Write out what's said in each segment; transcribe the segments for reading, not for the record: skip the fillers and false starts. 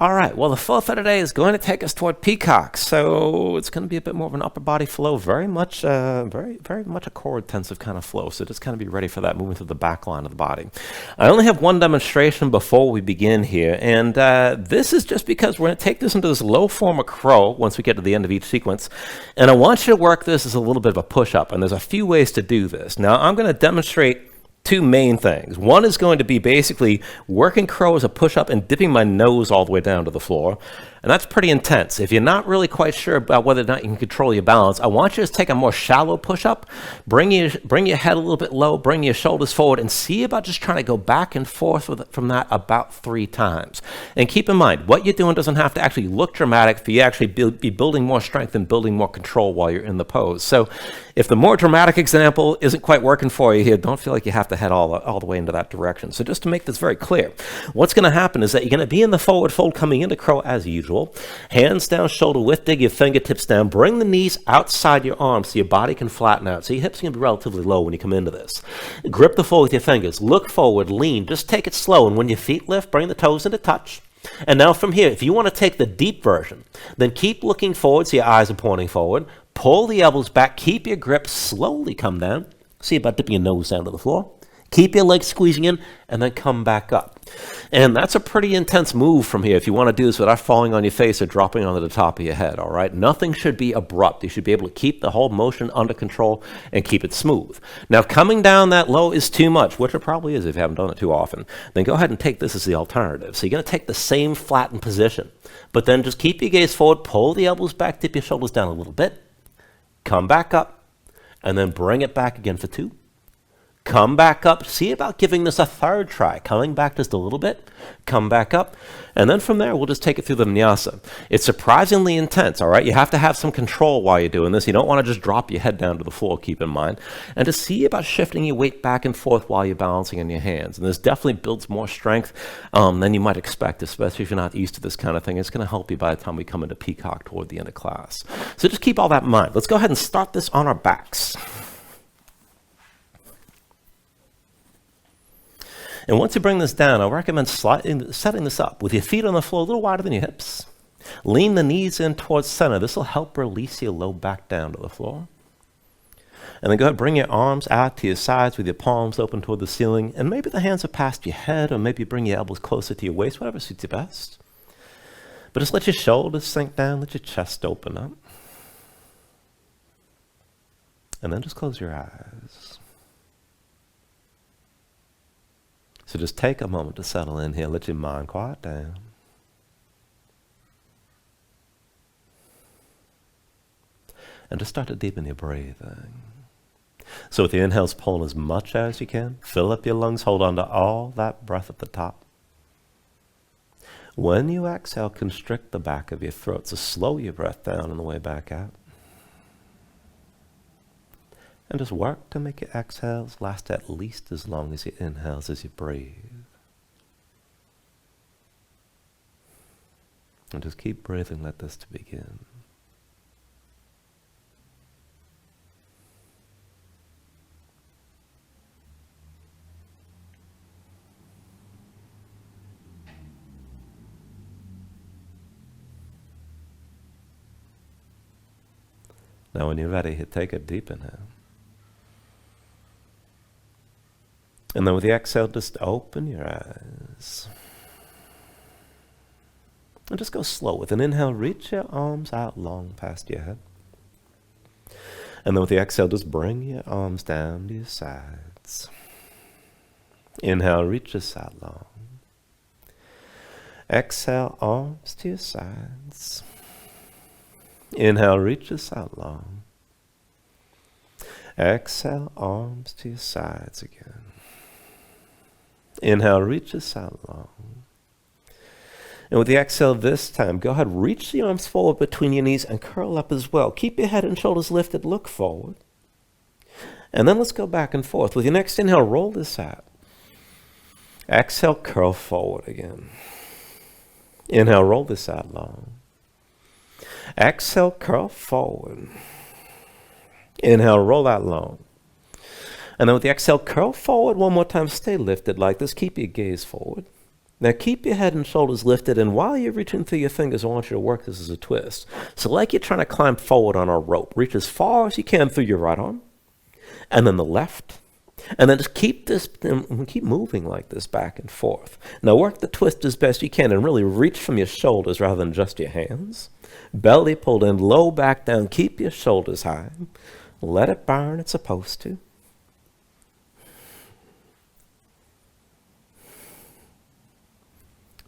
All right, well, the flow for today is going to take us toward Peacock. So it's going to be a bit more of an upper body flow, very much a core intensive kind of flow. So just kind of be ready for that moving through the back line of the body. I only have one demonstration before we begin here. And this is just because we're going to take this into this low form of crow once we get to the end of each sequence. And I want you to work this as a little bit of a push-up. And there's a few ways to do this. Now, I'm going to demonstrate two main things. One is going to be basically working crow as a push-up and dipping my nose all the way down to the floor. And that's pretty intense. If you're not really quite sure about whether or not you can control your balance, I want you to take a more shallow push-up, bring your head a little bit low, bring your shoulders forward, and see about just trying to go back and forth from that about 3 times. And keep in mind, what you're doing doesn't have to actually look dramatic for you actually be building more strength and building more control while you're in the pose. So if the more dramatic example isn't quite working for you here, don't feel like you have to head all the way into that direction. So just to make this very clear, what's going to happen is that you're going to be in the forward fold coming into crow as usual. Hands down, shoulder width, dig your fingertips down. Bring the knees outside your arms so your body can flatten out. So your hips are going to be relatively low when you come into this. Grip the floor with your fingers. Look forward, lean. Just take it slow. And when your feet lift, bring the toes into touch. And now from here, if you want to take the deep version, then keep looking forward so your eyes are pointing forward. Pull the elbows back. Keep your grip. Slowly come down. See about dipping your nose down to the floor. Keep your legs squeezing in, and then come back up. And that's a pretty intense move from here if you want to do this without falling on your face or dropping onto the top of your head, all right? Nothing should be abrupt. You should be able to keep the whole motion under control and keep it smooth. Now, coming down that low is too much, which it probably is if you haven't done it too often. Then go ahead and take this as the alternative. So you're going to take the same flattened position, but then just keep your gaze forward, pull the elbows back, dip your shoulders down a little bit, come back up, and then bring it back again for 2. Come back up. See about giving this a third try. Coming back just a little bit. Come back up. And then from there, we'll just take it through the vinyasa. It's surprisingly intense, all right? You have to have some control while you're doing this. You don't want to just drop your head down to the floor, keep in mind. And to see about shifting your weight back and forth while you're balancing on your hands. And this definitely builds more strength than you might expect, especially if you're not used to this kind of thing. It's going to help you by the time we come into Peacock toward the end of class. So just keep all that in mind. Let's go ahead and start this on our backs. And once you bring this down, I recommend setting this up with your feet on the floor a little wider than your hips. Lean the knees in towards center. This will help release your low back down to the floor. And then go ahead and bring your arms out to your sides with your palms open toward the ceiling. And maybe the hands are past your head, or maybe bring your elbows closer to your waist, whatever suits you best. But just let your shoulders sink down, let your chest open up. And then just close your eyes. So just take a moment to settle in here. Let your mind quiet down. And just start to deepen your breathing. So with the inhales, pull as much as you can. Fill up your lungs. Hold on to all that breath at the top. When you exhale, constrict the back of your throat. So slow your breath down on the way back out. And just work to make your exhales last at least as long as your inhales as you breathe. And just keep breathing, let this to begin. Now when you're ready, take a deep inhale. And then with the exhale, just open your eyes. And just go slow. With an inhale, reach your arms out long past your head. And then with the exhale, just bring your arms down to your sides. Inhale, reach your side long. Exhale, arms to your sides. Inhale, reach your side long. Exhale, arms to your sides again. Inhale, reach your side long. And with the exhale this time, go ahead, reach the arms forward between your knees and curl up as well. Keep your head and shoulders lifted, look forward. And then let's go back and forth. With your next inhale, roll this out. Exhale, curl forward again. Inhale, roll this out long. Exhale, curl forward. Inhale, roll out long. And then with the exhale, curl forward one more time. Stay lifted like this. Keep your gaze forward. Now keep your head and shoulders lifted, and while you're reaching through your fingers, I want you to work this as a twist. So like you're trying to climb forward on a rope, reach as far as you can through your right arm, and then the left, and then just keep moving like this back and forth. Now work the twist as best you can and really reach from your shoulders rather than just your hands. Belly pulled in, low back down, keep your shoulders high. Let it burn, it's supposed to.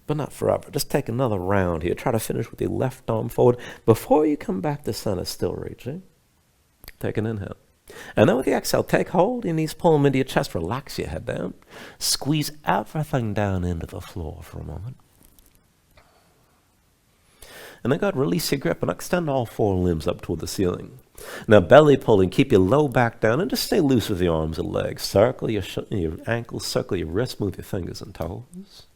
But not forever. Just take another round here. Try to finish with your left arm forward before you come back to center, still reaching. Take an inhale. And then with the exhale, take hold, your knees pull them into your chest, relax your head down. Squeeze everything down into the floor for a moment. And then go ahead, release your grip and extend all four limbs up toward the ceiling. Now belly pulling, keep your low back down and just stay loose with your arms and legs. Circle your ankles, circle your wrists, move your fingers and toes.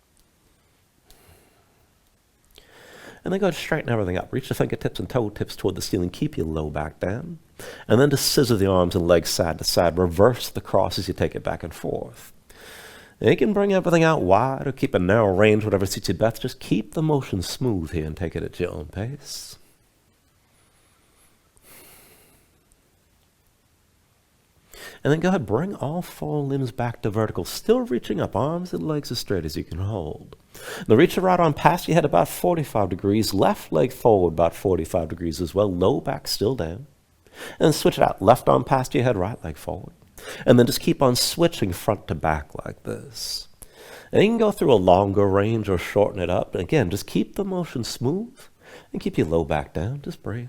And then go ahead, straighten everything up. Reach the fingertips and toe tips toward the ceiling. Keep your low back down. And then just scissor the arms and legs side to side. Reverse the cross as you take it back and forth. And you can bring everything out wide or keep a narrow range, whatever suits you best. Just keep the motion smooth here and take it at your own pace. And then go ahead, bring all four limbs back to vertical, still reaching up, arms and legs as straight as you can hold. Now reach your right arm past your head about 45 degrees, left leg forward about 45 degrees as well, low back still down. And switch it out, left arm past your head, right leg forward. And then just keep on switching front to back like this. And you can go through a longer range or shorten it up. And again, just keep the motion smooth and keep your low back down, just breathe.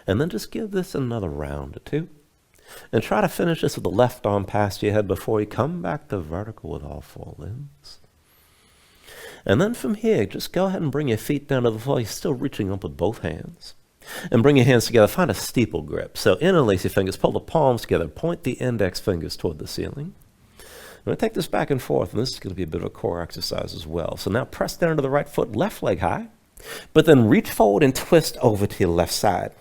And then just give this another round or two. And try to finish this with the left arm past your head before you come back to vertical with all four limbs. And then from here, just go ahead and bring your feet down to the floor. You're still reaching up with both hands. And bring your hands together. Find a steeple grip. So interlace your fingers. Pull the palms together. Point the index fingers toward the ceiling. I'm going to take this back and forth. And this is going to be a bit of a core exercise as well. So now press down to the right foot, left leg high. But then reach forward and twist over to your left side.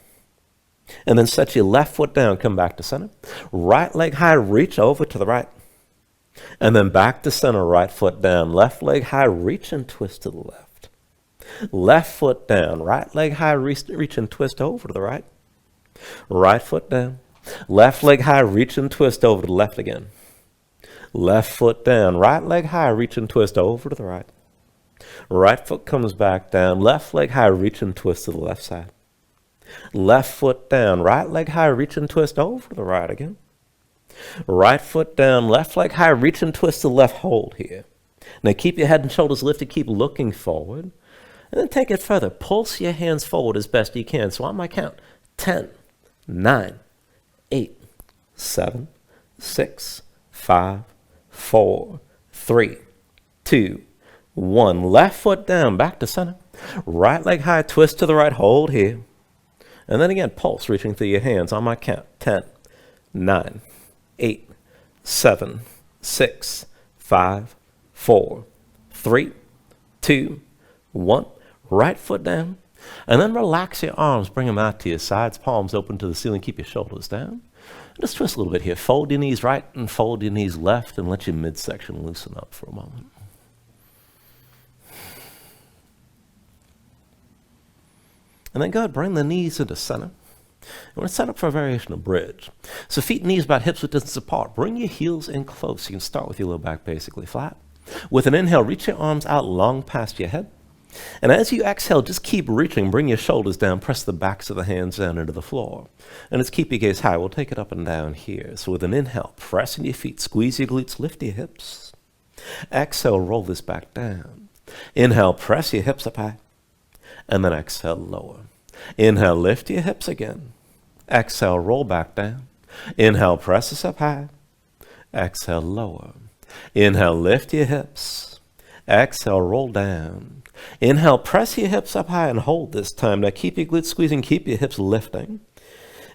And then set your left foot down, come back to center. Right leg high, reach over to the right. And then back to center, right foot down. Left leg high, reach and twist to the left. Left foot down, right leg high, reach and twist over to the right. Right foot down. Left leg high, reach and twist over to the left again. Left foot down, right leg high, reach and twist over to the right. Right foot comes back down. Left leg high, reach and twist to the left side. Left foot down, right leg high, reach and twist over to the right again. Right foot down, left leg high, reach and twist to the left, hold here. Now keep your head and shoulders lifted, keep looking forward. And then take it further. Pulse your hands forward as best you can. So on my count, 10, 9, 8, 7, 6, 5, 4, 3, 2, 1. Left foot down, back to center. Right leg high, twist to the right, hold here. And then again, pulse, reaching through your hands on my count. 10, 9, 8, 7, 6, 5, 4, 3, 2, 1. Right foot down. And then relax your arms. Bring them out to your sides. Palms open to the ceiling. Keep your shoulders down. Just twist a little bit here. Fold your knees right and fold your knees left and let your midsection loosen up for a moment. And then go ahead, bring the knees into center. We're going to set up for a variation of bridge. So feet and knees about hips width distance apart. Bring your heels in close. You can start with your low back basically flat. With an inhale, reach your arms out long past your head. And as you exhale, just keep reaching. Bring your shoulders down. Press the backs of the hands down into the floor. And let's keep your gaze high. We'll take it up and down here. So with an inhale, press into your feet. Squeeze your glutes. Lift your hips. Exhale, roll this back down. Inhale, press your hips up high. And then exhale, lower. Inhale, lift your hips again. Exhale, roll back down. Inhale, press this up high. Exhale, lower. Inhale, lift your hips. Exhale, roll down. Inhale, press your hips up high and hold this time. Now keep your glutes squeezing, keep your hips lifting.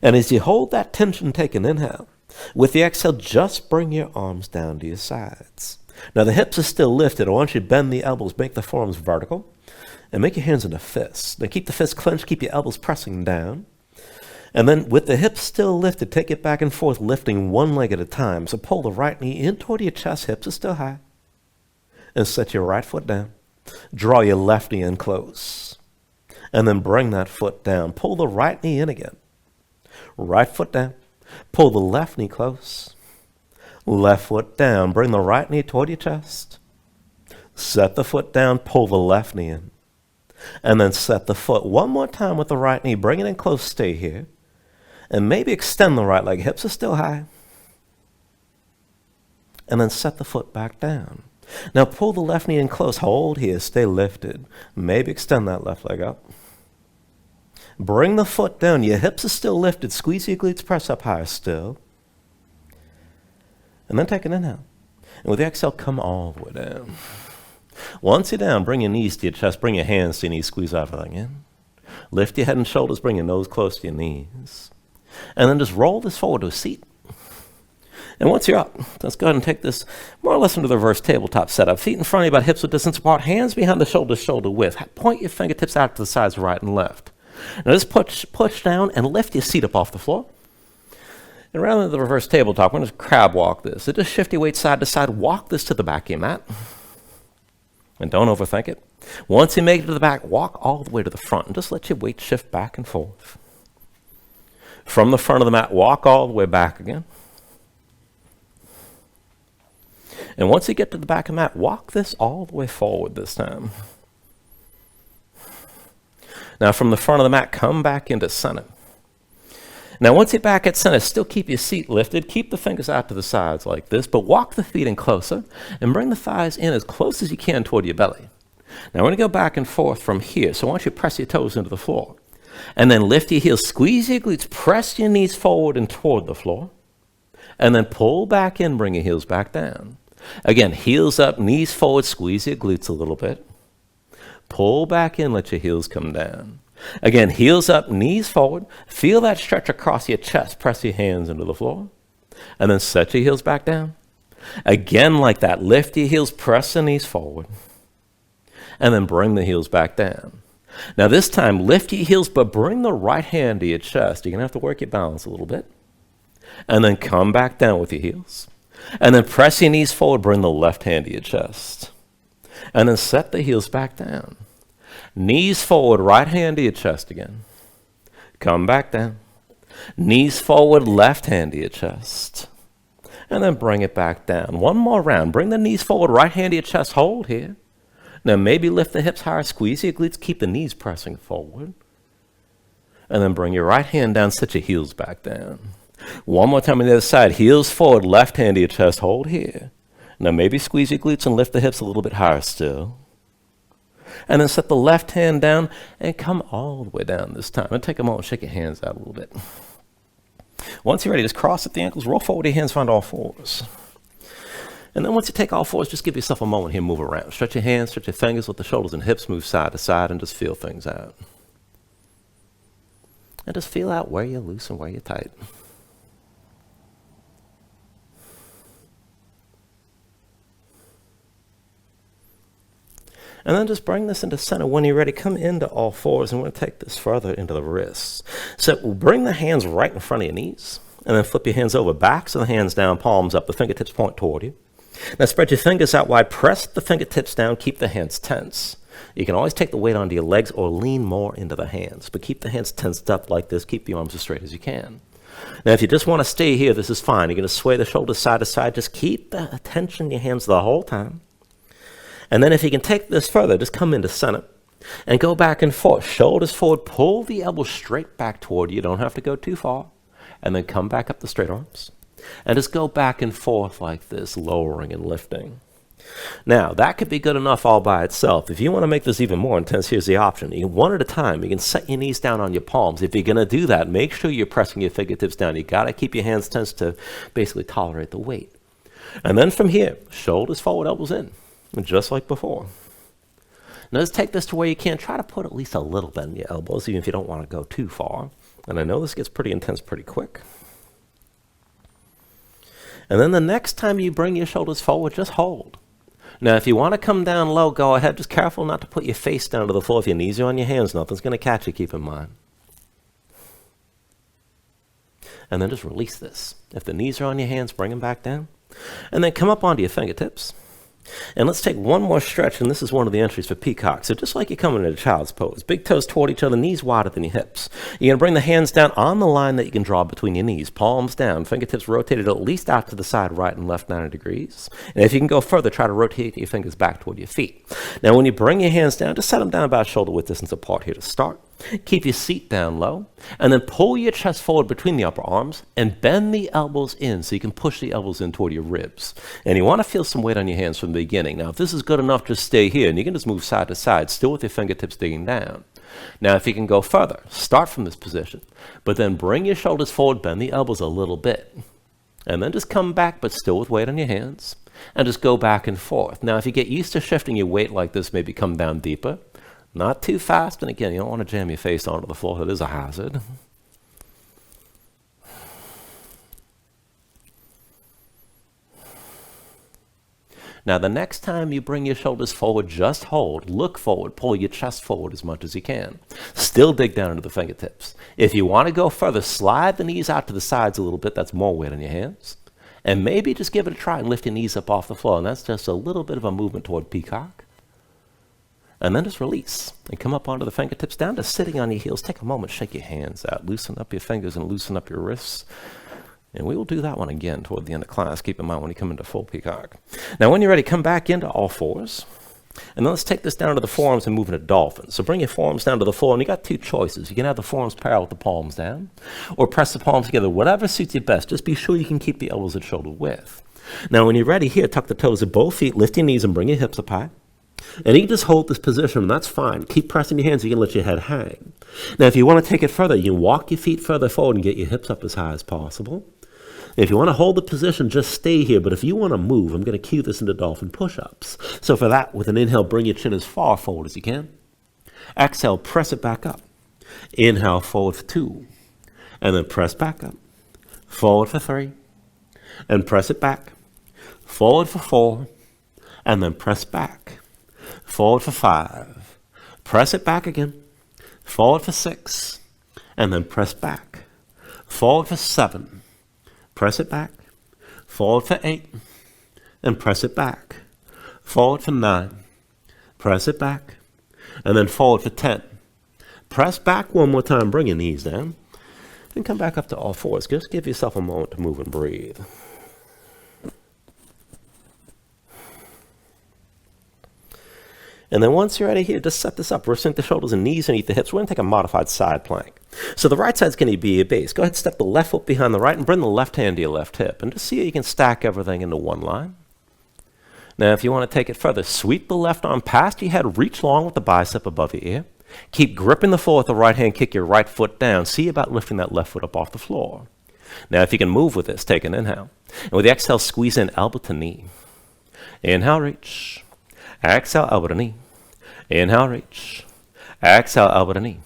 And as you hold that tension, take an inhale. With the exhale, just bring your arms down to your sides. Now the hips are still lifted. I want you to bend the elbows, make the forearms vertical. And make your hands into fists. Now keep the fists clenched, keep your elbows pressing down. And then with the hips still lifted, take it back and forth, lifting one leg at a time. So pull the right knee in toward your chest, hips are still high. And set your right foot down. Draw your left knee in close. And then bring that foot down. Pull the right knee in again. Right foot down. Pull the left knee close. Left foot down. Bring the right knee toward your chest. Set the foot down. Pull the left knee in. And then set the foot one more time with the right knee. Bring it in close. Stay here. And maybe extend the right leg. Hips are still high. And then set the foot back down. Now pull the left knee in close. Hold here. Stay lifted. Maybe extend that left leg up. Bring the foot down. Your hips are still lifted. Squeeze your glutes. Press up higher still. And then take an inhale. And with the exhale, come all the way down. Once you're down, bring your knees to your chest. Bring your hands to your knees. Squeeze everything in. Lift your head and shoulders. Bring your nose close to your knees. And then just roll this forward to a seat. And once you're up, let's go ahead and take this more or less into the reverse tabletop setup. Feet in front of you, about hips width distance apart. Hands behind the shoulders, shoulder width. Point your fingertips out to the sides, right and left. Now just push down and lift your seat up off the floor. And rather than the reverse tabletop, we're going to crab walk this. So just shift your weight side to side. Walk this to the back of your mat. And don't overthink it. Once you make it to the back, walk all the way to the front. And just let your weight shift back and forth. From the front of the mat, walk all the way back again. And once you get to the back of the mat, walk this all the way forward this time. Now from the front of the mat, come back into center. Now once you're back at center, still keep your seat lifted. Keep the fingers out to the sides like this, but walk the feet in closer and bring the thighs in as close as you can toward your belly. Now we're going to go back and forth from here. So I want you to press your toes into the floor. And then lift your heels, squeeze your glutes, press your knees forward and toward the floor. And then pull back in, bring your heels back down. Again, heels up, knees forward, squeeze your glutes a little bit. Pull back in, let your heels come down. Again, heels up, knees forward. Feel that stretch across your chest. Press your hands into the floor. And then set your heels back down. Again, like that, lift your heels, press the knees forward. And then bring the heels back down. Now this time, lift your heels, but bring the right hand to your chest. You're going to have to work your balance a little bit. And then come back down with your heels. And then press your knees forward, bring the left hand to your chest. And then set the heels back down. Knees forward, right hand to your chest again. Come back down. Knees forward, left hand to your chest. And then bring it back down. One more round. Bring the knees forward, right hand to your chest. Hold here. Now maybe lift the hips higher, squeeze your glutes, keep the knees pressing forward. And then bring your right hand down, set your heels back down. One more time on the other side. Heels forward, left hand to your chest. Hold here. Now maybe squeeze your glutes and lift the hips a little bit higher still. And then set the left hand down and come all the way down this time. And take a moment, shake your hands out a little bit. Once you're ready, just cross at the ankles, roll forward your hands, find all fours. And then once you take all fours, just give yourself a moment here, move around. Stretch your hands, stretch your fingers, let the shoulders and hips move side to side, and just feel things out. And just feel out where you're loose and where you're tight. And then just bring this into center. When you're ready, come into all fours, and we're going to take this further into the wrists. So we'll bring the hands right in front of your knees, and then flip your hands over, backs of the hands down, palms up, the fingertips point toward you. Now spread your fingers out wide, press the fingertips down, keep the hands tense. You can always take the weight onto your legs or lean more into the hands, but keep the hands tensed up like this, keep the arms as straight as you can. Now if you just want to stay here, this is fine. You're going to sway the shoulders side to side, just keep the tension in your hands the whole time. And then if you can take this further, just come into center and go back and forth. Shoulders forward, pull the elbows straight back toward you. You don't have to go too far. And then come back up the straight arms. And just go back and forth like this, lowering and lifting. Now, that could be good enough all by itself. If you want to make this even more intense, here's the option. You can, one at a time, you can set your knees down on your palms. If you're going to do that, make sure you're pressing your fingertips down. You got to keep your hands tense to basically tolerate the weight. And then from here, shoulders forward, elbows in. Just like before. Now let's take this to where you can. Try to put at least a little bend in your elbows, even if you don't want to go too far. And I know this gets pretty intense pretty quick. And then the next time you bring your shoulders forward, just hold. Now if you want to come down low, go ahead. Just careful not to put your face down to the floor. If your knees are on your hands, nothing's going to catch you, keep in mind. And then just release this. If the knees are on your hands, bring them back down. And then come up onto your fingertips. And let's take one more stretch, and this is one of the entries for Peacock. So just like you're coming into child's pose, big toes toward each other, knees wider than your hips. You're going to bring the hands down on the line that you can draw between your knees, palms down, fingertips rotated at least out to the side, right and left 90 degrees. And if you can go further, try to rotate your fingers back toward your feet. Now when you bring your hands down, just set them down about shoulder width distance apart here to start. Keep your seat down low, and then pull your chest forward between the upper arms and bend the elbows in so you can push the elbows in toward your ribs. And you want to feel some weight on your hands from the beginning. Now, if this is good enough, just stay here, and you can just move side to side, still with your fingertips digging down. Now, if you can go further, start from this position, but then bring your shoulders forward, bend the elbows a little bit, and then just come back, but still with weight on your hands, and just go back and forth. Now, if you get used to shifting your weight like this, maybe come down deeper. Not too fast, and again, you don't want to jam your face onto the floor. It is a hazard. Now, the next time you bring your shoulders forward, just hold, look forward, pull your chest forward as much as you can. Still dig down into the fingertips. If you want to go further, slide the knees out to the sides a little bit. That's more weight on your hands. And maybe just give it a try and lift your knees up off the floor, and that's just a little bit of a movement toward Peacock. And then just release and come up onto the fingertips down to sitting on your heels. Take a moment, shake your hands out, loosen up your fingers and loosen up your wrists. And we will do that one again toward the end of class. Keep in mind when you come into full Peacock. Now, when you're ready, come back into all fours. And then let's take this down to the forearms and move into dolphin. So bring your forearms down to the floor, and you got two choices. You can have the forearms parallel with the palms down, or press the palms together, whatever suits you best. Just be sure you can keep the elbows at shoulder width. Now, when you're ready here, tuck the toes of both feet, lift your knees, and bring your hips up high. And you can just hold this position, and that's fine. Keep pressing your hands. You can let your head hang. Now, if you want to take it further, you can walk your feet further forward and get your hips up as high as possible. If you want to hold the position, just stay here. But if you want to move, I'm going to cue this into dolphin push-ups. So for that, with an inhale, bring your chin as far forward as you can. Exhale, press it back up. Inhale, forward for 2. And then press back up. Forward for 3. And press it back. Forward for 4. And then press back. Forward for 5. Press it back again. Forward for 6. And then press back. Forward for 7. Press it back. Forward for 8. And press it back. Forward for 9. Press it back. And then forward for 10. Press back one more time. Bring your knees down. Then come back up to all fours. Just give yourself a moment to move and breathe. And then once you're ready here, just set this up. We're sink the shoulders and knees underneath the hips. We're going to take a modified side plank. So the right side's going to be your base. Go ahead and step the left foot behind the right and bring the left hand to your left hip. And just see how you can stack everything into one line. Now, if you want to take it further, sweep the left arm past your head, reach long with the bicep above your ear. Keep gripping the floor with the right hand, kick your right foot down. See about lifting that left foot up off the floor. Now, if you can move with this, take an inhale. And with the exhale, squeeze in elbow to knee. Inhale, reach. Exhale, elbow to knee. Inhale, reach. Exhale, elbow to knee.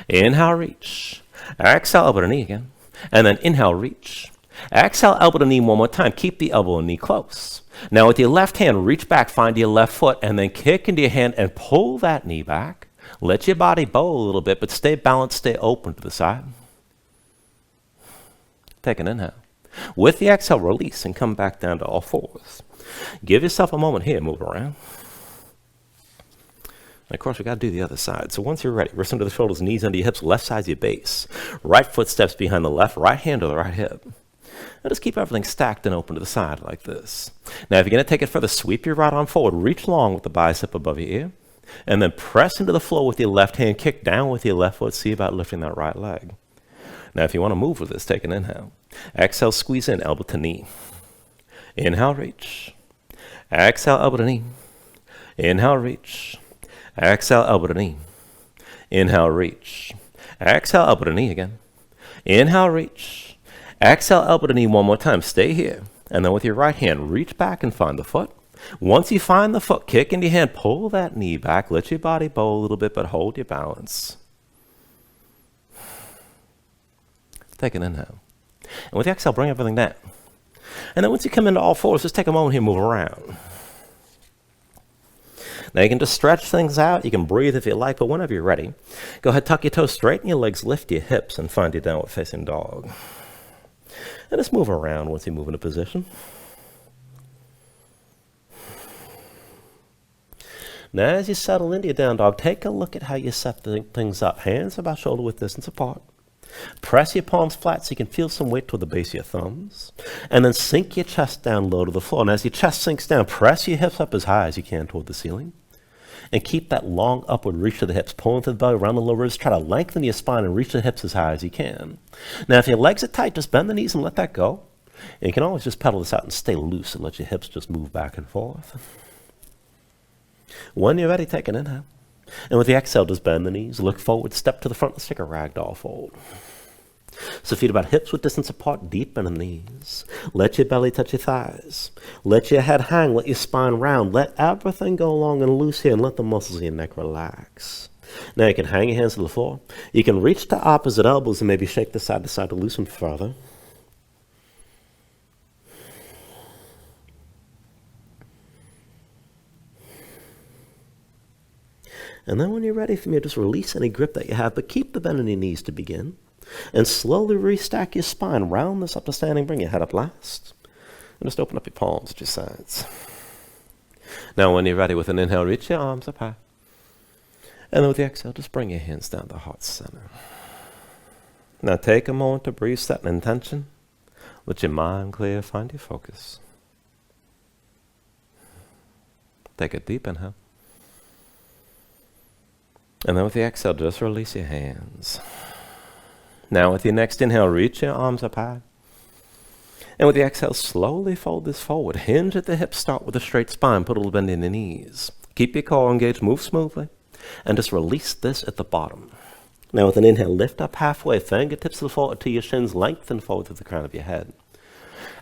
Inhale, reach. Exhale, elbow to knee again. And then inhale, reach. Exhale, elbow to knee one more time. Keep the elbow and knee close. Now with your left hand, reach back, find your left foot, and then kick into your hand and pull that knee back. Let your body bow a little bit, but stay balanced, stay open to the side. Take an inhale. With the exhale, release and come back down to all fours. Give yourself a moment here, move around. And of course, we got to do the other side. So once you're ready, wrists under the shoulders, knees under your hips, left side's your base. Right foot steps behind the left, right hand to the right hip. Now just keep everything stacked and open to the side like this. Now, if you're going to take it further, sweep your right arm forward, reach long with the bicep above your ear, and then press into the floor with your left hand, kick down with your left foot, see about lifting that right leg. Now, if you want to move with this, take an inhale. Exhale, squeeze in, elbow to knee. Inhale, reach. Exhale, elbow to knee. Inhale, reach. Exhale, elbow to knee. Inhale, reach. Exhale, elbow to knee again. Inhale, reach. Exhale, elbow to knee one more time. Stay here. And then with your right hand, reach back and find the foot. Once you find the foot, kick into your hand, pull that knee back. Let your body bow a little bit, but hold your balance. Take an inhale. And with the exhale, bring everything down. And then once you come into all fours, just take a moment here, move around. Now you can just stretch things out. You can breathe if you like, but whenever you're ready, go ahead, tuck your toes, straighten your legs, lift your hips, and find your downward facing dog. And just move around once you move into position. Now, as you settle into your down dog, take a look at how you set things up. Hands about shoulder width distance apart. Press your palms flat so you can feel some weight toward the base of your thumbs. And then sink your chest down low to the floor. And as your chest sinks down, press your hips up as high as you can toward the ceiling. And keep that long upward reach to the hips, pulling to the belly, around the lower ribs. Try to lengthen your spine and reach the hips as high as you can. Now, if your legs are tight, just bend the knees and let that go. And you can always just pedal this out and stay loose and let your hips just move back and forth. When you're ready, take an inhale. And with the exhale, just bend the knees, look forward, step to the front, let's take a ragdoll fold. So feet about hips width distance apart, deep in the knees. Let your belly touch your thighs. Let your head hang, let your spine round. Let everything go long and loose here and let the muscles of your neck relax. Now you can hang your hands to the floor. You can reach to opposite elbows and maybe shake the side to side to loosen further. And then when you're ready from here, just release any grip that you have, but keep the bend in your knees to begin. And slowly restack your spine. Round this up to standing. Bring your head up last. And just open up your palms at your sides. Now when you're ready, with an inhale, reach your arms up high. And then with the exhale, just bring your hands down to heart center. Now take a moment to breathe, set an intention. Let your mind clear, find your focus. Take a deep inhale. And then with the exhale, just release your hands. Now with your next inhale, reach your arms up high. And with the exhale, slowly fold this forward. Hinge at the hips, start with a straight spine, put a little bend in the knees. Keep your core engaged, move smoothly. And just release this at the bottom. Now with an inhale, lift up halfway, fingertips to the floor to your shins, lengthen forward to the crown of your head.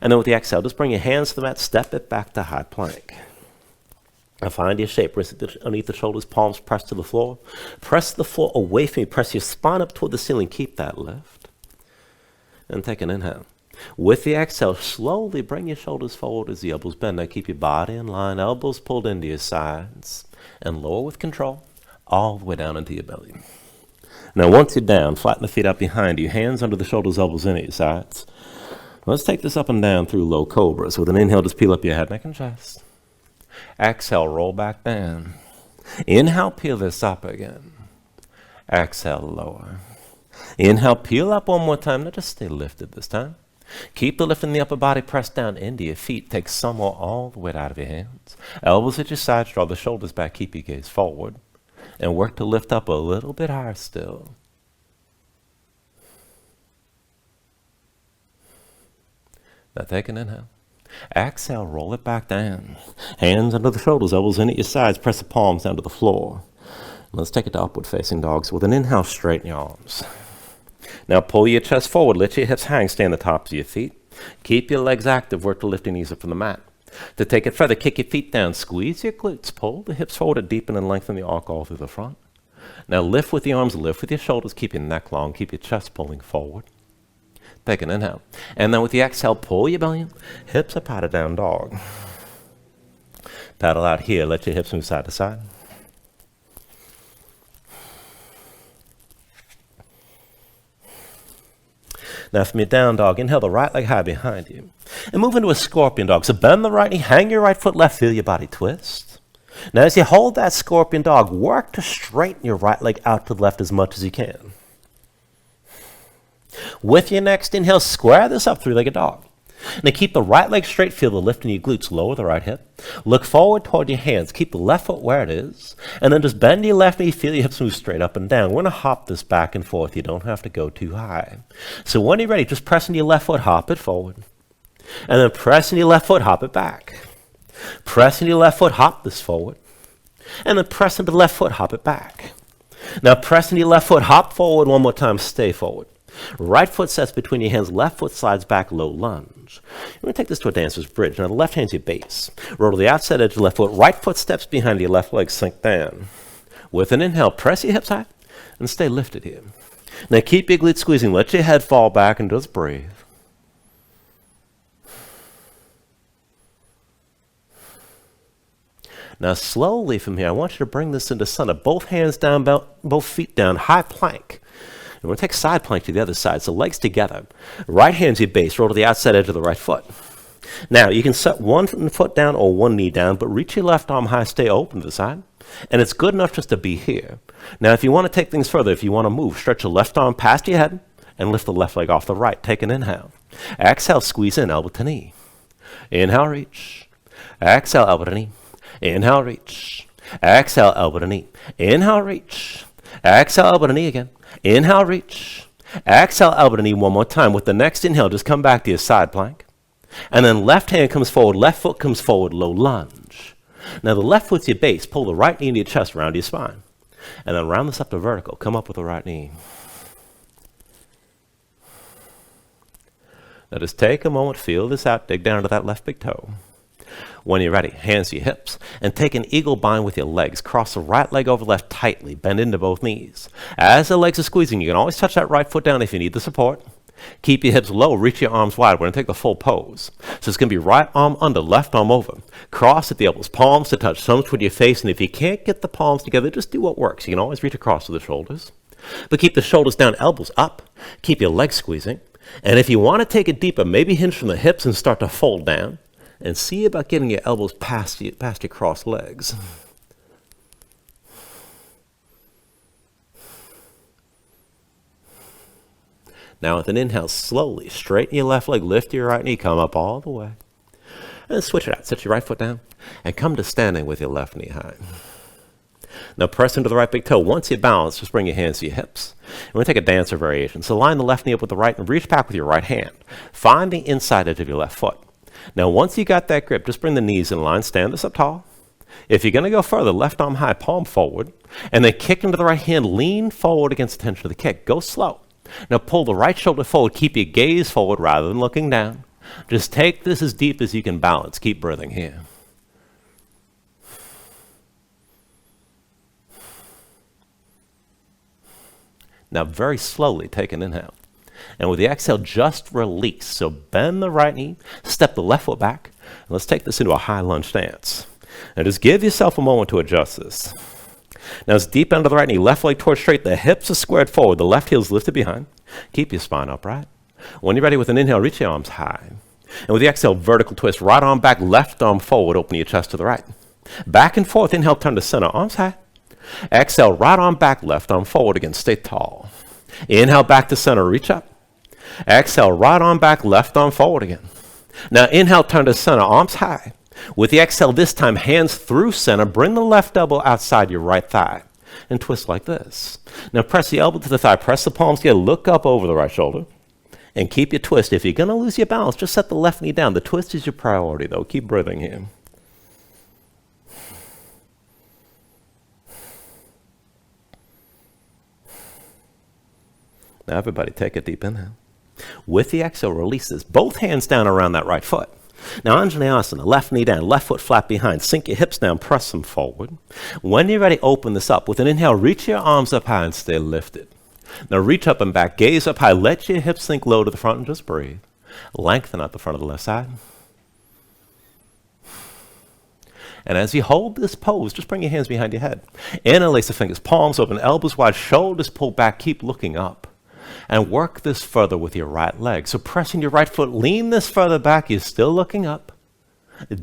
And then with the exhale, just bring your hands to the mat, step it back to high plank. Now find your shape, wrist underneath the shoulders, palms pressed to the floor. Press the floor away from you, press your spine up toward the ceiling, keep that lift. And take an inhale. With the exhale, slowly bring your shoulders forward as the elbows bend. Now keep your body in line, elbows pulled into your sides. And lower with control, all the way down into your belly. Now once you're down, flatten the feet out behind you, hands under the shoulders, elbows in at your sides. Let's take this up and down through low cobras. With an inhale, just peel up your head, neck, and chest. Exhale, roll back down. Inhale, peel this up again. Exhale, lower. Inhale, peel up one more time. Now just stay lifted this time. Keep the lift in the upper body, press down into your feet. Take some or all the weight out of your hands. Elbows at your sides, draw the shoulders back, keep your gaze forward. And work to lift up a little bit higher still. Now take an inhale. Exhale, roll it back down. Hands under the shoulders, elbows in at your sides, press the palms down to the floor. Let's take it to upward facing dogs. With an inhale, straighten your arms. Now pull your chest forward, let your hips hang, stay on the tops of your feet. Keep your legs active, work to lift your knees up from the mat. To take it further, kick your feet down, squeeze your glutes, pull the hips forward to deepen and lengthen the arc all through the front. Now lift with the arms, lift with your shoulders, keep your neck long, keep your chest pulling forward. Take an inhale. And then with the exhale, pull your belly in. Hips up, paddle down dog. Paddle out here. Let your hips move side to side. Now from your down dog, inhale the right leg high behind you. And move into a scorpion dog. So bend the right knee, hang your right foot left, feel your body twist. Now as you hold that scorpion dog, work to straighten your right leg out to the left as much as you can. With your next inhale, square this up, three-legged dog. Now keep the right leg straight, feel the lift in your glutes, lower the right hip. Look forward toward your hands, keep the left foot where it is, and then just bend your left knee, feel your hips move straight up and down. We're going to hop this back and forth. You don't have to go too high. So when you're ready, just press into your left foot, hop it forward. And then press into your left foot, hop it back. Press into your left foot, hop this forward. And then press into the left foot, hop it back. Now press into your left foot, hop forward one more time, stay forward. Right foot sets between your hands, left foot slides back, low lunge. You're going to take this to a dancer's bridge. Now the left hand's your base. Roll to the outside edge of the left foot, right foot steps behind your left leg, sink down. With an inhale, press your hips high and stay lifted here. Now keep your glutes squeezing, let your head fall back and just breathe. Now slowly from here, I want you to bring this into center. Both hands down, both feet down, high plank. we're going to take side plank to the other side. So legs together. Right hand's your base. Roll to the outside edge of the right foot. Now, you can set one foot down or one knee down, but reach your left arm high, stay open to the side. And it's good enough just to be here. Now, if you want to take things further, if you want to move, stretch your left arm past your head and lift the left leg off the right. Take an inhale. Exhale, squeeze in, elbow to knee. Inhale, reach. Exhale, elbow to knee. Inhale, reach. Exhale, elbow to knee. Inhale, reach. Exhale, elbow to knee again. Inhale, reach. Exhale, elbow to knee one more time. With the next inhale, just come back to your side plank. And then left hand comes forward, left foot comes forward, low lunge. Now the left foot's your base. Pull the right knee into your chest, round your spine. And then round this up to vertical. Come up with the right knee. Now just take a moment, feel this out, dig down to that left big toe. When you're ready, hands to your hips, and take an eagle bind with your legs. Cross the right leg over left tightly, bend into both knees. As the legs are squeezing, you can always touch that right foot down if you need the support. Keep your hips low, reach your arms wide. We're going to take the full pose. So it's going to be right arm under, left arm over. Cross at the elbows, palms to touch, thumbs toward your face, and if you can't get the palms together, just do what works. You can always reach across to the shoulders. But keep the shoulders down, elbows up. Keep your legs squeezing. And if you want to take it deeper, maybe hinge from the hips and start to fold down. And see about getting your elbows past your crossed legs. Now with an inhale, slowly straighten your left leg, lift your right knee, come up all the way. And switch it out. Set your right foot down and come to standing with your left knee high. Now press into the right big toe. Once you balance, just bring your hands to your hips. And we're going to take a dancer variation. So line the left knee up with the right and reach back with your right hand. Find the inside edge of your left foot. Now once you got that grip, just bring the knees in line, stand this up tall. If you're going to go further, left arm high, palm forward, and then kick into the right hand, lean forward against the tension of the kick. Go slow. Now pull the right shoulder forward, keep your gaze forward rather than looking down. Just take this as deep as you can balance. Keep breathing here. Now very slowly take an inhale. And with the exhale, just release. So bend the right knee, step the left foot back. And let's take this into a high lunge stance. And just give yourself a moment to adjust this. Now it's deep under the right knee, left leg towards straight. The hips are squared forward, the left heel is lifted behind. Keep your spine upright. When you're ready with an inhale, reach your arms high. And with the exhale, vertical twist, right arm back, left arm forward, open your chest to the right. Back and forth, inhale, turn to center, arms high. Exhale, right arm back, left arm forward again, stay tall. Inhale, back to center, reach up. Exhale, right arm back, left arm forward again. Now inhale, turn to center, arms high. With the exhale this time, hands through center, bring the left elbow outside your right thigh and twist like this. Now press the elbow to the thigh, press the palms together, look up over the right shoulder and keep your twist. If you're going to lose your balance, just set the left knee down. The twist is your priority though. Keep breathing here. Now everybody take a deep inhale. With the exhale, release this. Both hands down around that right foot. Now, Vinyasa, left knee down, left foot flat behind. Sink your hips down, press them forward. When you're ready, open this up. With an inhale, reach your arms up high and stay lifted. Now reach up and back, gaze up high. Let your hips sink low to the front and just breathe. Lengthen out the front of the left side. And as you hold this pose, just bring your hands behind your head. Interlace the fingers, palms open, elbows wide, shoulders pulled back. Keep looking up. And work this further with your right leg. So pressing your right foot, lean this further back. You're still looking up.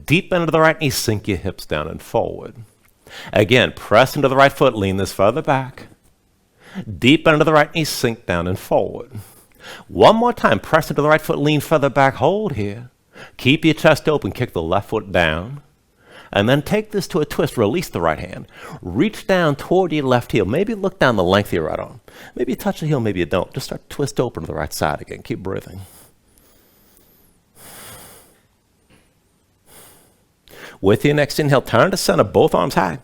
Deep into the right knee, sink your hips down and forward. Again, press into the right foot, lean this further back. Deep into the right knee, sink down and forward. One more time, press into the right foot, lean further back, hold here. Keep your chest open, kick the left foot down. And then take this to a twist, release the right hand. Reach down toward your left heel. Maybe look down the length of your right arm. Maybe you touch the heel, maybe you don't. Just start to twist open to the right side again. Keep breathing. With your next inhale, turn to center, both arms high.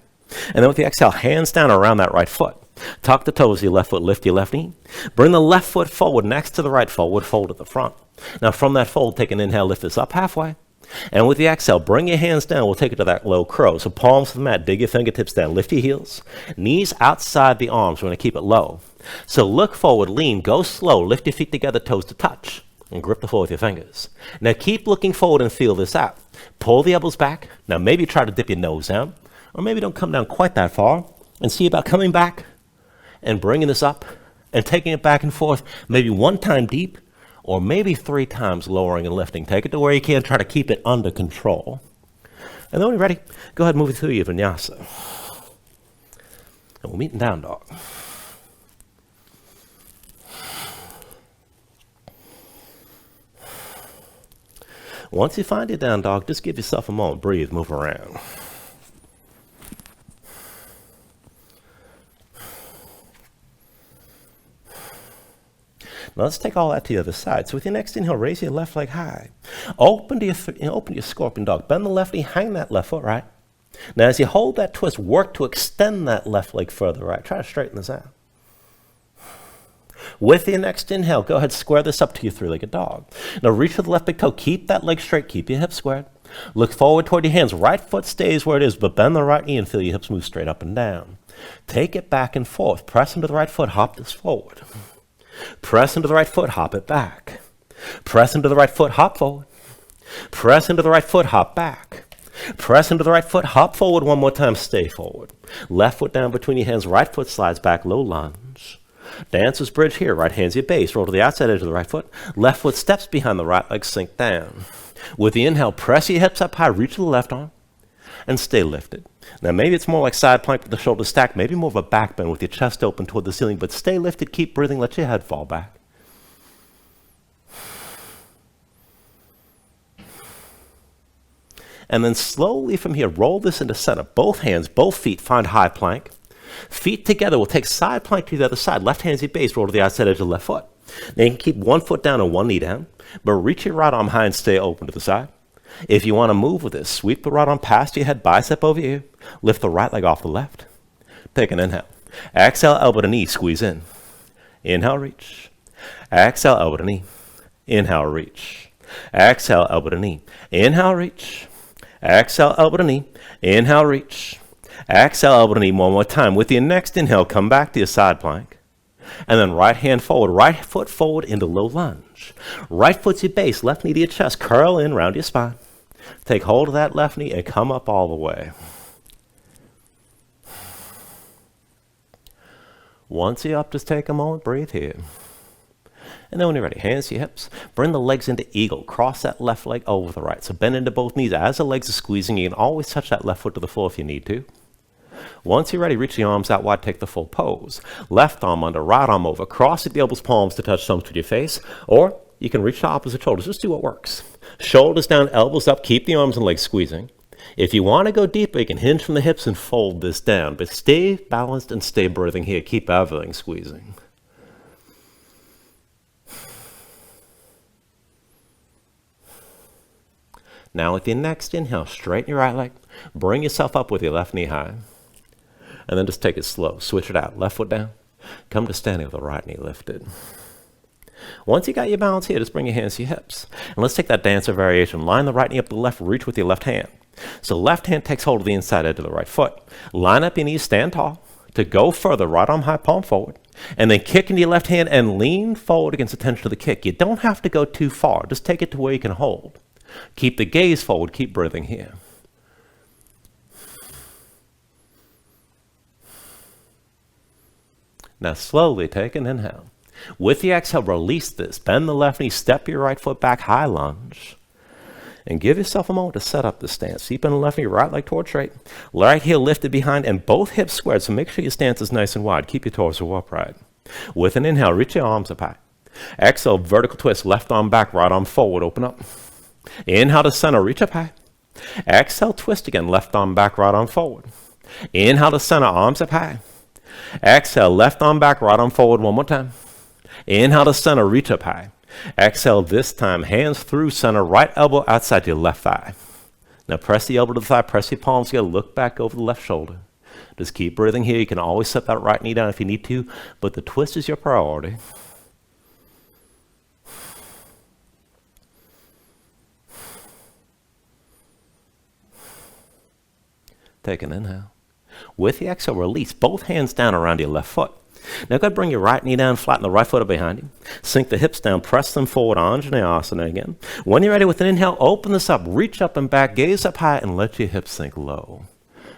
And then with the exhale, hands down around that right foot. Tuck the toes of your left foot, lift your left knee. Bring the left foot forward next to the right, forward fold at the front. Now from that fold, take an inhale, lift this up halfway. And with the exhale, bring your hands down. We'll take it to that low crow. So palms to the mat, dig your fingertips down, lift your heels. Knees outside the arms, we're going to keep it low. So look forward, lean, go slow, lift your feet together, toes to touch, and grip the floor with your fingers. Now keep looking forward and feel this out. Pull the elbows back. Now maybe try to dip your nose down, or maybe don't come down quite that far, and see about coming back and bringing this up and taking it back and forth, maybe 1 time deep, or maybe 3 times lowering and lifting. Take it to where you can, try to keep it under control. And then when you're ready, go ahead and move it through your Vinyasa. And we'll meet in down dog. Once you find your down dog, just give yourself a moment, breathe, move around. Now let's take all that to the other side. So with your next inhale, raise your left leg high. Open to your scorpion dog. Bend the left knee, hang that left foot right. Now as you hold that twist, work to extend that left leg further right. Try to straighten this out. With your next inhale, go ahead, square this up to your 3-legged dog. Now reach for the left big toe. Keep that leg straight. Keep your hips squared. Look forward toward your hands. Right foot stays where it is, but bend the right knee and feel your hips move straight up and down. Take it back and forth. Press into the right foot. Hop this forward. Press into the right foot. Hop it back. Press into the right foot. Hop forward. Press into the right foot. Hop back. Press into the right foot. Hop forward one more time. Stay forward. Left foot down between your hands. Right foot slides back. Low lunge. Dancer's bridge here. Right hand's your base. Roll to the outside edge of the right foot. Left foot steps behind the right leg. Sink down. With the inhale, press your hips up high. Reach to the left arm. And stay lifted. Now maybe it's more like side plank with the shoulders stacked. Maybe more of a back bend with your chest open toward the ceiling. But stay lifted. Keep breathing. Let your head fall back. And then slowly from here, roll this into center. Both hands, both feet, find high plank. Feet together, we'll take side plank to the other side. Left hand's your base, roll to the outside edge of the left foot. Now you can keep 1 foot down and 1 knee down, but reach your right arm high and stay open to the side. If you want to move with this, sweep the right arm past your head, bicep over you. Lift the right leg off the left. Take an inhale. Exhale, elbow to knee, squeeze in. Inhale, reach. Exhale, elbow to knee. Inhale, reach. Exhale, elbow to knee. Inhale, reach. Exhale, elbow to knee. Inhale, reach. Exhale, elbow to knee. One more time. With your next inhale, come back to your side plank. And then right hand forward, right foot forward into low lunge. Right foot's your base, left knee to your chest. Curl in, round your spine. Take hold of that left knee and come up all the way. Once you're up, just take a moment, breathe here. And then when you're ready, hands to your hips. Bring the legs into eagle. Cross that left leg over the right. So bend into both knees. As the legs are squeezing, you can always touch that left foot to the floor if you need to. Once you're ready, reach the arms out wide, take the full pose. Left arm under, right arm over. Cross at the elbows, palms to touch thumbs with your face. Or you can reach the opposite shoulders. Just do what works. Shoulders down, elbows up. Keep the arms and legs squeezing. If you want to go deeper, you can hinge from the hips and fold this down. But stay balanced and stay breathing here. Keep everything squeezing. Now with your next inhale, straighten your right leg. Bring yourself up with your left knee high. And then just take it slow. Switch it out. Left foot down. Come to standing with the right knee lifted. Once you got your balance here, just bring your hands to your hips. And let's take that dancer variation. Line the right knee up to the left. Reach with your left hand. So left hand takes hold of the inside edge of the right foot. Line up your knees. Stand tall. To go further, right arm high, palm forward. And then kick into your left hand and lean forward against the tension of the kick. You don't have to go too far. Just take it to where you can hold. Keep the gaze forward. Keep breathing here. Now slowly take an inhale. With the exhale, release this. Bend the left knee. Step your right foot back. High lunge. And give yourself a moment to set up the stance. Deep in the left knee, right leg toward straight. Right heel lifted behind and both hips squared. So make sure your stance is nice and wide. Keep your torso upright. With an inhale, reach your arms up high. Exhale, vertical twist. Left arm back, right arm forward. Open up. Inhale to center, reach up high. Exhale, twist again. Left arm back, right arm forward. Inhale to center, arms up high. Exhale, left arm back, right arm forward one more time. Inhale to center, reach up high. Exhale this time, hands through center, right elbow outside your left thigh. Now press the elbow to the thigh, press your palms together, look back over the left shoulder. Just keep breathing here. You can always set that right knee down if you need to, but the twist is your priority. Take an inhale. With the exhale, release both hands down around your left foot. Now go ahead, bring your right knee down, flatten the right foot up behind you. Sink the hips down, press them forward, Anjaneyasana again. When you're ready with an inhale, open this up, reach up and back, gaze up high, and let your hips sink low.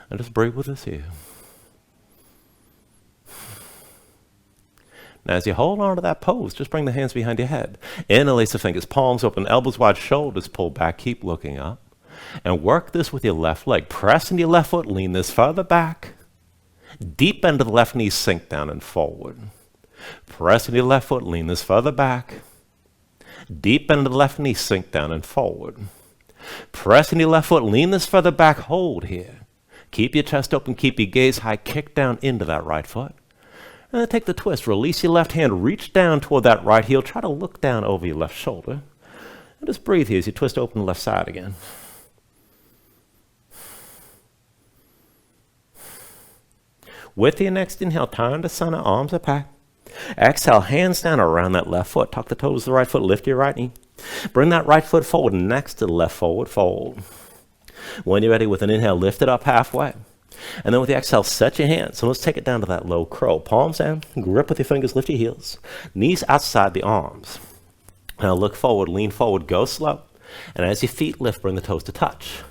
And just breathe with us here. Now, as you hold on to that pose, just bring the hands behind your head. Interlace the fingers, palms open, elbows wide, shoulders pull back, keep looking up. And work this with your left leg. Press into your left foot, lean this further back. Deep bend to the left knee, sink down and forward. Press into your left foot, lean this further back. Deep bend to the left knee, sink down and forward. Press into your left foot, lean this further back, hold here. Keep your chest open, keep your gaze high, kick down into that right foot. And then take the twist, release your left hand, reach down toward that right heel, try to look down over your left shoulder. And just breathe here as you twist open the left side again. With your next inhale, turn to center, arms are packed. Exhale, hands down around that left foot. Tuck the toes to the right foot, lift your right knee. Bring that right foot forward next to the left, forward fold. When you're ready, with an inhale, lift it up halfway. And then with the exhale, set your hands. So let's take it down to that low crow. Palms down, grip with your fingers, lift your heels. Knees outside the arms. Now look forward, lean forward, go slow. And as your feet lift, bring the toes to touch.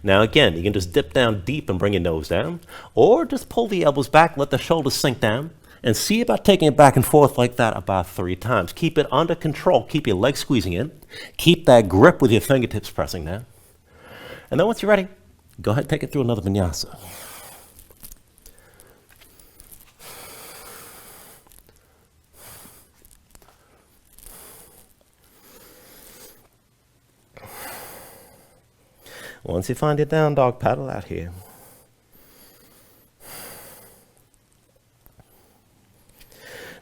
Now again, you can just dip down deep and bring your nose down, or just pull the elbows back, let the shoulders sink down, and see about taking it back and forth like that about 3 times. Keep it under control. Keep your legs squeezing in. Keep that grip with your fingertips pressing down. And then once you're ready, go ahead and take it through another vinyasa. Once you find your down dog, paddle out here.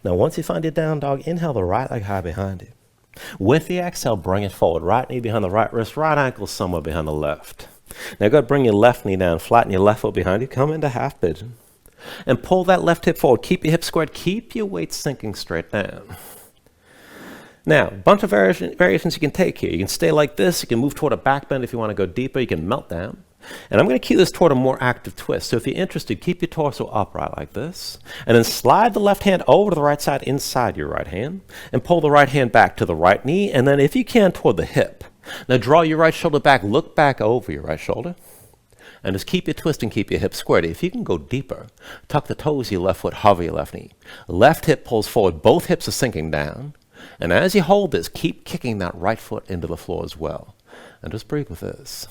Now, once you find your down dog, inhale the right leg high behind you. With the exhale, bring it forward. Right knee behind the right wrist, right ankle somewhere behind the left. Now, go ahead, bring your left knee down, flatten your left foot behind you, come into half pigeon. And pull that left hip forward. Keep your hips squared, keep your weight sinking straight down. Now, a bunch of variations you can take here. You can stay like this. You can move toward a back bend if you want to go deeper. You can melt down. And I'm going to keep this toward a more active twist. So if you're interested, keep your torso upright like this. And then slide the left hand over to the right side inside your right hand. And pull the right hand back to the right knee. And then if you can, toward the hip. Now draw your right shoulder back. Look back over your right shoulder. And just keep your twist and keep your hips squared. If you can go deeper, tuck the toes of your left foot, hover your left knee. Left hip pulls forward. Both hips are sinking down. And as you hold this, keep kicking that right foot into the floor as well. And just breathe with this.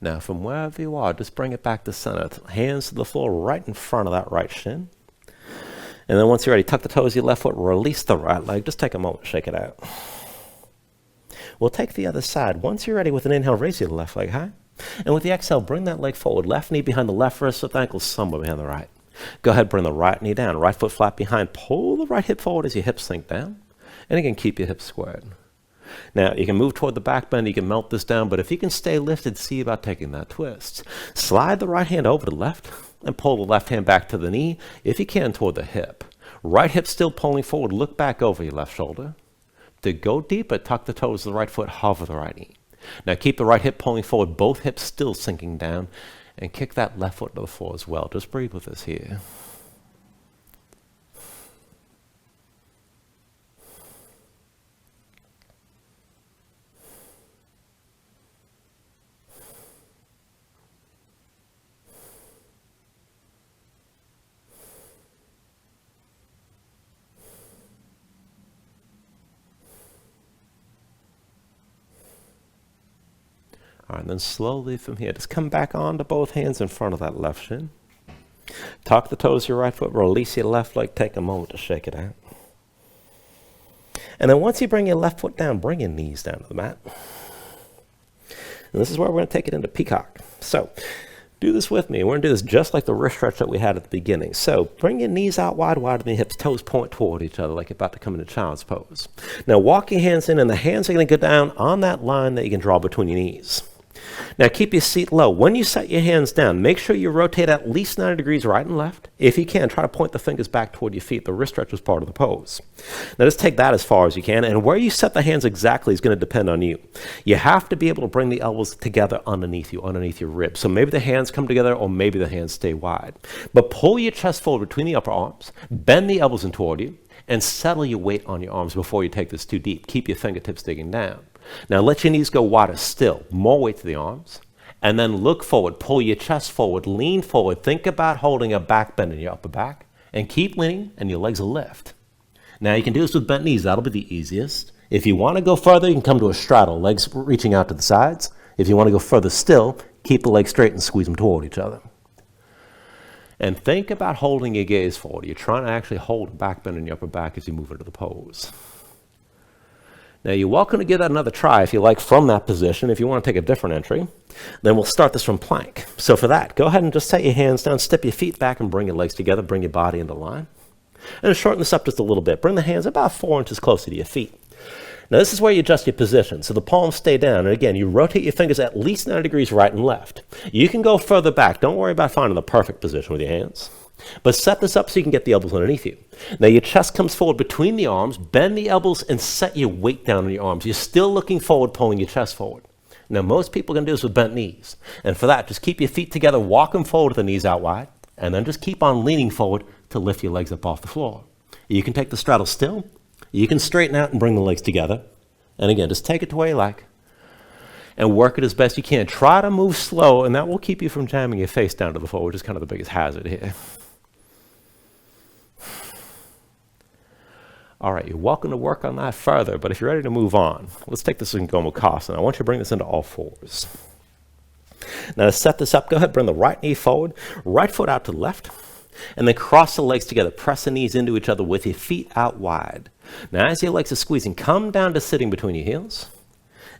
Now, from wherever you are, just bring it back to center. Hands to the floor right in front of that right shin. And then once you're ready, tuck the toes of your left foot, release the right leg. Just take a moment, shake it out. We'll take the other side. Once you're ready, with an inhale, raise your left leg high. And with the exhale, bring that leg forward. Left knee behind the left wrist, with the ankle somewhere behind the right. Go ahead, bring the right knee down. Right foot flat behind. Pull the right hip forward as your hips sink down. And again, keep your hips squared. Now, you can move toward the back bend, you can melt this down, but if you can stay lifted, see about taking that twist. Slide the right hand over to the left and pull the left hand back to the knee, if you can, toward the hip. Right hip still pulling forward, look back over your left shoulder. To go deeper, tuck the toes of the right foot, hover the right knee. Now, keep the right hip pulling forward, both hips still sinking down, and kick that left foot to the floor as well. Just breathe with us here. All right, and then slowly from here, just come back onto both hands in front of that left shin. Tuck the toes of your right foot, release your left leg, take a moment to shake it out. And then once you bring your left foot down, bring your knees down to the mat. And this is where we're going to take it into Peacock. So do this with me. We're going to do this just like the wrist stretch that we had at the beginning. So bring your knees out wide, wider than your hips, toes point toward each other like you're about to come into child's pose. Now walk your hands in, and the hands are going to go down on that line that you can draw between your knees. Now keep your seat low. When you set your hands down, make sure you rotate at least 90 degrees right and left. If you can, try to point the fingers back toward your feet. The wrist stretch is part of the pose. Now just take that as far as you can, and where you set the hands exactly is going to depend on you. You have to be able to bring the elbows together underneath you, underneath your ribs. So maybe the hands come together, or maybe the hands stay wide. But pull your chest forward between the upper arms, bend the elbows in toward you, and settle your weight on your arms before you take this too deep. Keep your fingertips digging down. Now let your knees go wider still, more weight to the arms, and then look forward, pull your chest forward, lean forward, think about holding a back bend in your upper back, and keep leaning, and your legs will lift. Now you can do this with bent knees, that'll be the easiest. If you want to go further, you can come to a straddle, legs reaching out to the sides. If you want to go further still, keep the legs straight and squeeze them toward each other. And think about holding your gaze forward. You're trying to actually hold a back bend in your upper back as you move into the pose. Now, you're welcome to give that another try if you like from that position. If you want to take a different entry, then we'll start this from plank. So for that, go ahead and just set your hands down, step your feet back, and bring your legs together, bring your body into line. And shorten this up just a little bit. Bring the hands about 4 inches closer to your feet. Now, this is where you adjust your position. So the palms stay down. And again, you rotate your fingers at least 90 degrees right and left. You can go further back. Don't worry about finding the perfect position with your hands. But set this up so you can get the elbows underneath you. Now your chest comes forward between the arms, bend the elbows and set your weight down on your arms. You're still looking forward, pulling your chest forward. Now most people can do this with bent knees. And for that, just keep your feet together, walk them forward with the knees out wide, and then just keep on leaning forward to lift your legs up off the floor. You can take the straddle still. You can straighten out and bring the legs together. And again, just take it to where you like and work it as best you can. Try to move slow, and that will keep you from jamming your face down to the floor, which is kind of the biggest hazard here. All right, you're welcome to work on that further, but if you're ready to move on, let's take this in Gomukhasana. I want you to bring this into all fours. Now to set this up, go ahead, bring the right knee forward, right foot out to the left, and then cross the legs together. Press the knees into each other with your feet out wide. Now as your legs are squeezing, come down to sitting between your heels.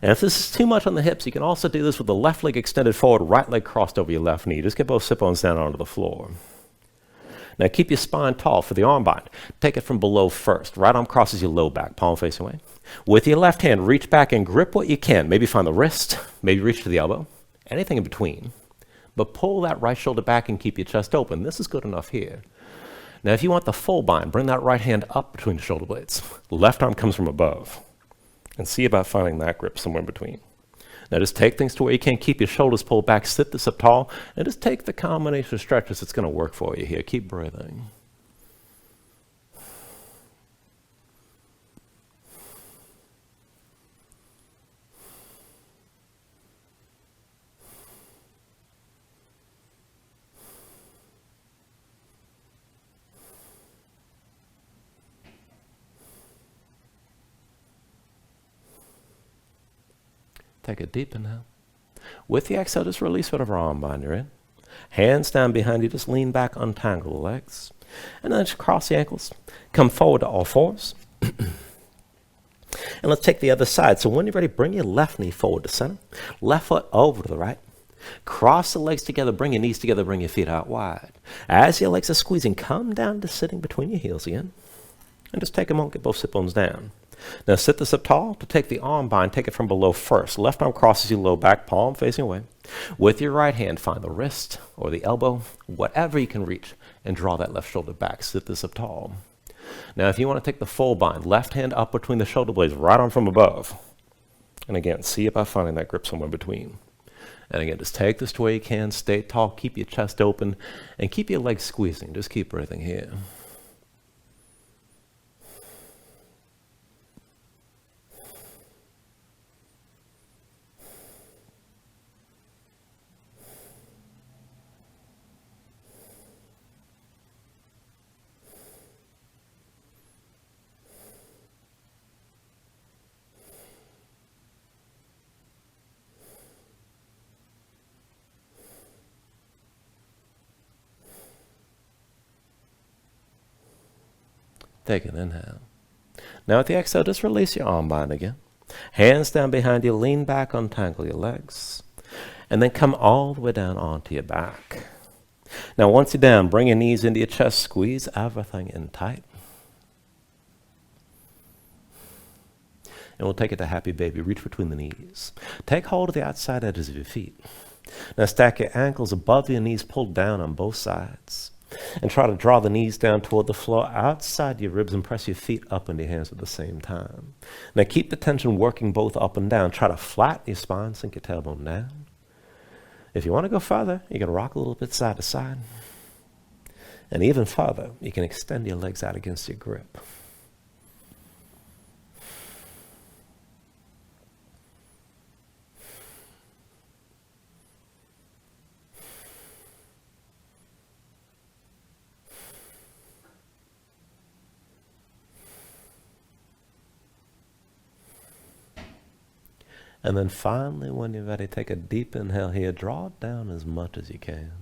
And if this is too much on the hips, you can also do this with the left leg extended forward, right leg crossed over your left knee. Just get both sit bones down onto the floor. Now keep your spine tall for the arm bind. Take it from below first. Right arm crosses your low back, palm facing away. With your left hand, reach back and grip what you can. Maybe find the wrist, maybe reach to the elbow, anything in between. But pull that right shoulder back and keep your chest open. This is good enough here. Now if you want the full bind, bring that right hand up between the shoulder blades. Left arm comes from above. And see about finding that grip somewhere in between. Now just take things to where you can. Keep your shoulders pulled back, sit this up tall, and just take the combination of stretches that's going to work for you here. Keep breathing. Take a deep inhale. With the exhale, just release whatever arm bind you're in. Hands down behind you, just lean back, untangle the legs. And then just cross the ankles. Come forward to all fours. And let's take the other side. So when you're ready, bring your left knee forward to center. Left foot over to the right. Cross the legs together, bring your knees together, bring your feet out wide. As your legs are squeezing, come down to sitting between your heels again. And just take a moment, get both sit bones down. Now sit this up tall. To take the arm bind, take it from below first. Left arm crosses your low back, palm facing away. With your right hand, find the wrist or the elbow, whatever you can reach, and draw that left shoulder back. Sit this up tall. Now if you want to take the full bind, left hand up between the shoulder blades, right arm from above. And again, see about finding that grip somewhere in between. And again, just take this to where you can. Stay tall, keep your chest open, and keep your legs squeezing. Just keep breathing here. Take an inhale. Now with the exhale, just release your arm bind again. Hands down behind you, lean back, untangle your legs. And then come all the way down onto your back. Now once you're down, bring your knees into your chest, squeeze everything in tight. And we'll take it to happy baby. Reach between the knees. Take hold of the outside edges of your feet. Now stack your ankles above your knees, pull down on both sides. And try to draw the knees down toward the floor outside your ribs and press your feet up into your hands at the same time. Now keep the tension working both up and down. Try to flatten your spine, sink your tailbone down. If you want to go further, you can rock a little bit side to side. And even further, you can extend your legs out against your grip. And then finally, when you're ready, take a deep inhale here. Draw it down as much as you can.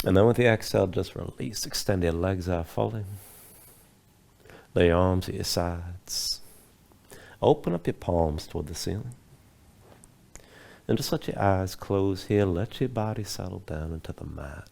And then with the exhale, just release. Extend your legs out fully. Lay your arms at your sides. Open up your palms toward the ceiling. And just let your eyes close here. Let your body settle down into the mat.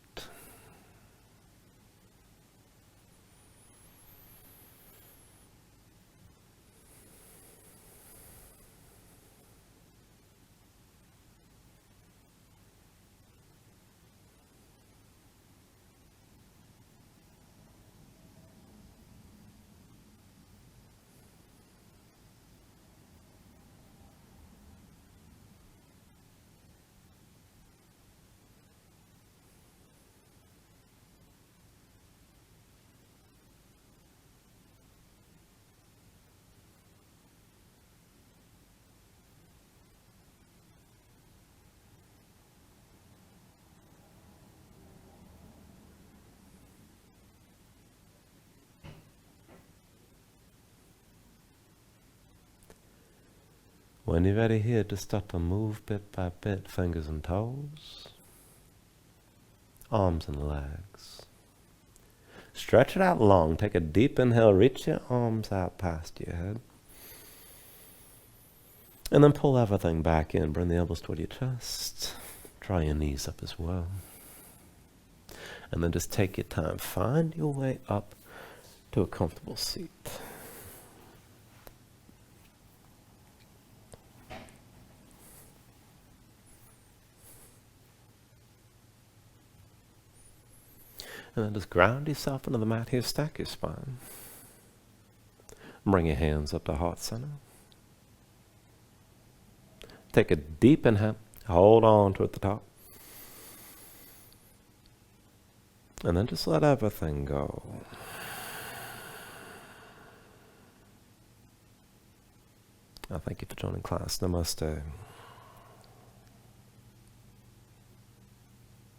When you're ready here, just start to move bit by bit, fingers and toes, arms and legs. Stretch it out long. Take a deep inhale. Reach your arms out past your head. And then pull everything back in. Bring the elbows toward your chest. Draw your knees up as well. And then just take your time. Find your way up to a comfortable seat. And then just ground yourself into the mat here. Stack your spine. Bring your hands up to heart center. Take a deep inhale. Hold on to it at the top. And then just let everything go. Thank you for joining class. Namaste.